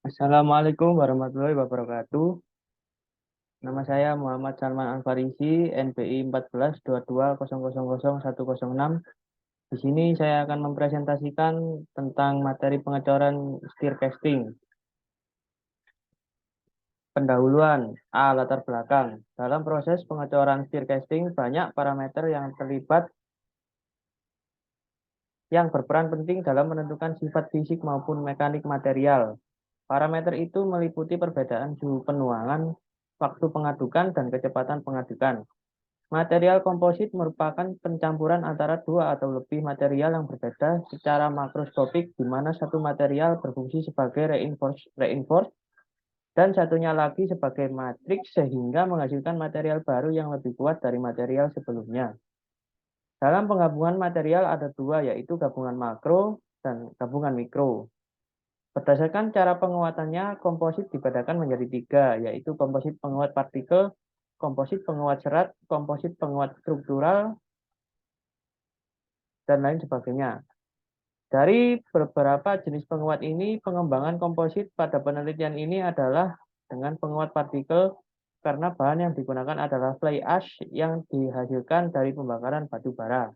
Assalamualaikum warahmatullahi wabarakatuh. Nama saya Muhammad Salman Alfarisi, NPI 1422000106. Di sini saya akan mempresentasikan tentang materi pengecoran steercasting. Pendahuluan latar belakang. Dalam proses pengecoran steercasting banyak parameter yang terlibat yang berperan penting dalam menentukan sifat fisik maupun mekanik material. Parameter itu meliputi perbedaan suhu penuangan, waktu pengadukan, dan kecepatan pengadukan. Material komposit merupakan pencampuran antara dua atau lebih material yang berbeda secara makroskopik, di mana satu material berfungsi sebagai reinforce dan satunya lagi sebagai matriks sehingga menghasilkan material baru yang lebih kuat dari material sebelumnya. Dalam penggabungan material ada dua, yaitu gabungan makro dan gabungan mikro. Berdasarkan cara penguatannya, komposit dibedakan menjadi tiga, yaitu komposit penguat partikel, komposit penguat serat, komposit penguat struktural, dan lain sebagainya. Dari beberapa jenis penguat ini, pengembangan komposit pada penelitian ini adalah dengan penguat partikel karena bahan yang digunakan adalah fly ash yang dihasilkan dari pembakaran batu bara.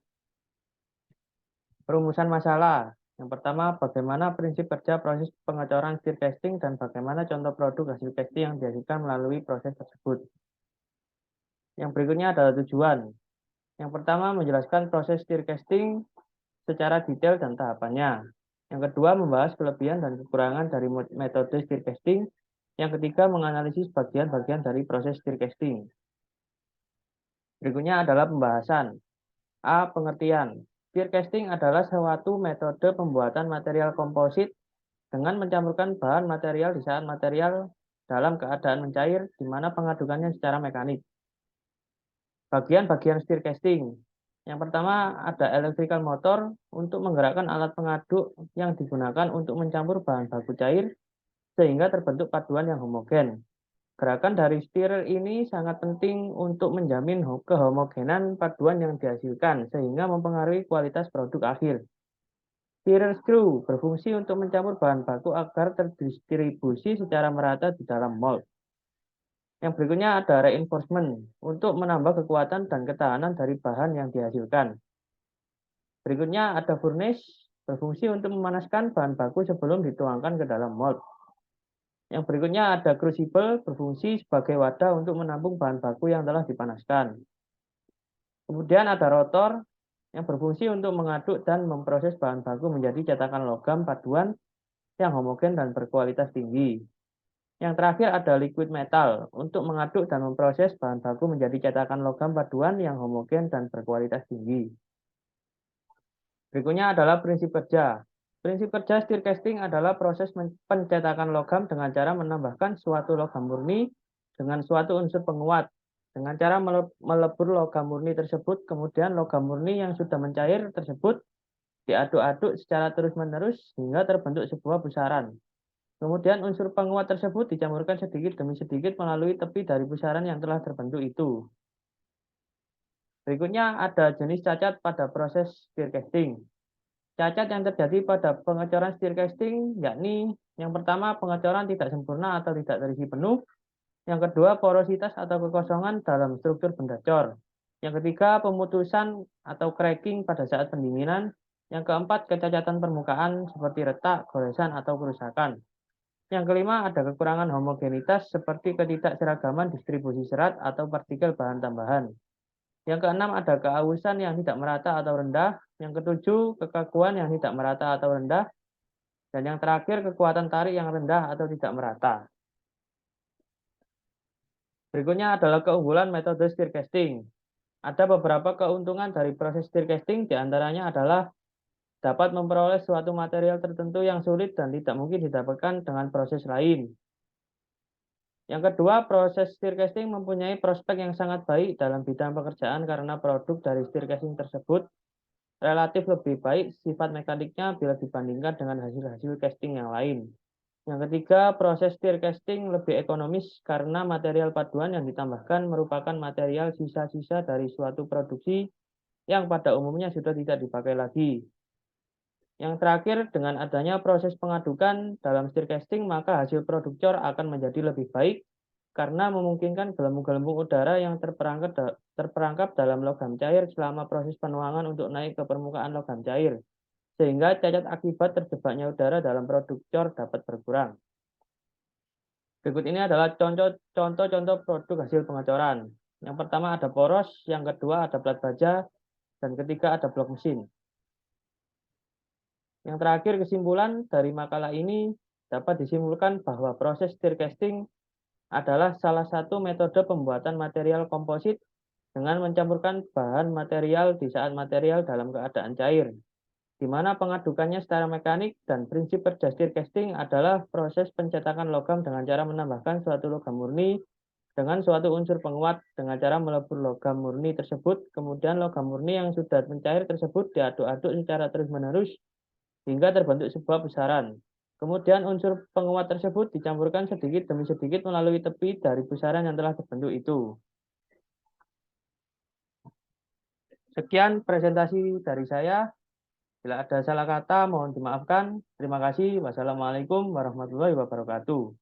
Perumusan masalah. Yang pertama, bagaimana prinsip kerja proses pengecoran steercasting dan bagaimana contoh produk hasil casting yang dihasilkan melalui proses tersebut. Yang berikutnya adalah tujuan. Yang pertama, menjelaskan proses steercasting secara detail dan tahapannya. Yang kedua, membahas kelebihan dan kekurangan dari metode steercasting. Yang ketiga, menganalisis bagian-bagian dari proses steercasting. Berikutnya adalah pembahasan. Pengertian. Steercasting adalah suatu metode pembuatan material komposit dengan mencampurkan bahan material di saat material dalam keadaan mencair, di mana pengadukannya secara mekanik. Bagian-bagian steercasting. Yang pertama ada electrical motor untuk menggerakkan alat pengaduk yang digunakan untuk mencampur bahan baku cair sehingga terbentuk paduan yang homogen. Gerakan dari steerer ini sangat penting untuk menjamin kehomogenan paduan yang dihasilkan sehingga mempengaruhi kualitas produk akhir. Steerer screw berfungsi untuk mencampur bahan baku agar terdistribusi secara merata di dalam mold. Yang berikutnya ada reinforcement untuk menambah kekuatan dan ketahanan dari bahan yang dihasilkan. Berikutnya ada furnace berfungsi untuk memanaskan bahan baku sebelum dituangkan ke dalam mold. Yang berikutnya ada crucible berfungsi sebagai wadah untuk menampung bahan baku yang telah dipanaskan. Kemudian ada rotor yang berfungsi untuk mengaduk dan memproses bahan baku menjadi cetakan logam paduan yang homogen dan berkualitas tinggi. Yang terakhir ada liquid metal untuk mengaduk dan memproses bahan baku menjadi cetakan logam paduan yang homogen dan berkualitas tinggi. Berikutnya adalah prinsip kerja. Prinsip kerja steercasting adalah proses pencetakan logam dengan cara menambahkan suatu logam murni dengan suatu unsur penguat. Dengan cara melebur logam murni tersebut, kemudian logam murni yang sudah mencair tersebut diaduk-aduk secara terus-menerus hingga terbentuk sebuah pusaran. Kemudian unsur penguat tersebut dicampurkan sedikit demi sedikit melalui tepi dari pusaran yang telah terbentuk itu. Berikutnya ada jenis cacat pada proses steercasting. Cacat yang terjadi pada pengecoran steercasting yakni yang pertama pengecoran tidak sempurna atau tidak terisi penuh. Yang kedua porositas atau kekosongan dalam struktur benda cor. Yang ketiga pemutusan atau cracking pada saat pendinginan. Yang keempat kecacatan permukaan seperti retak, goresan, atau kerusakan. Yang kelima ada kekurangan homogenitas seperti ketidakseragaman distribusi serat atau partikel bahan tambahan. Yang keenam ada keausan yang tidak merata atau rendah. Yang ketujuh kekakuan yang tidak merata atau rendah. Dan yang terakhir kekuatan tarik yang rendah atau tidak merata. Berikutnya adalah keunggulan metode steercasting. Ada beberapa keuntungan dari proses steercasting, diantaranya adalah dapat memperoleh suatu material tertentu yang sulit dan tidak mungkin didapatkan dengan proses lain. Yang kedua, proses steercasting mempunyai prospek yang sangat baik dalam bidang pekerjaan karena produk dari steercasting tersebut relatif lebih baik sifat mekaniknya bila dibandingkan dengan hasil-hasil casting yang lain. Yang ketiga, proses steercasting lebih ekonomis karena material paduan yang ditambahkan merupakan material sisa-sisa dari suatu produksi yang pada umumnya sudah tidak dipakai lagi. Yang terakhir, dengan adanya proses pengadukan dalam stir casting, maka hasil produk cor akan menjadi lebih baik karena memungkinkan gelembung-gelembung udara yang terperangkap dalam logam cair selama proses penuangan untuk naik ke permukaan logam cair, sehingga cacat akibat terjebaknya udara dalam produk cor dapat berkurang. Berikut ini adalah contoh-contoh produk hasil pengecoran. Yang pertama ada poros, yang kedua ada plat baja, dan ketiga ada blok mesin. Yang terakhir, kesimpulan dari makalah ini dapat disimpulkan bahwa proses stir casting adalah salah satu metode pembuatan material komposit dengan mencampurkan bahan material di saat material dalam keadaan cair, di mana pengadukannya secara mekanik dan prinsip kerja stir casting adalah proses pencetakan logam dengan cara menambahkan suatu logam murni dengan suatu unsur penguat dengan cara melebur logam murni tersebut, kemudian logam murni yang sudah mencair tersebut diaduk-aduk secara terus-menerus hingga terbentuk sebuah pusaran. Kemudian unsur penguat tersebut dicampurkan sedikit demi sedikit melalui tepi dari pusaran yang telah terbentuk itu. Sekian presentasi dari saya. Bila ada salah kata, mohon dimaafkan. Terima kasih. Wassalamualaikum warahmatullahi wabarakatuh.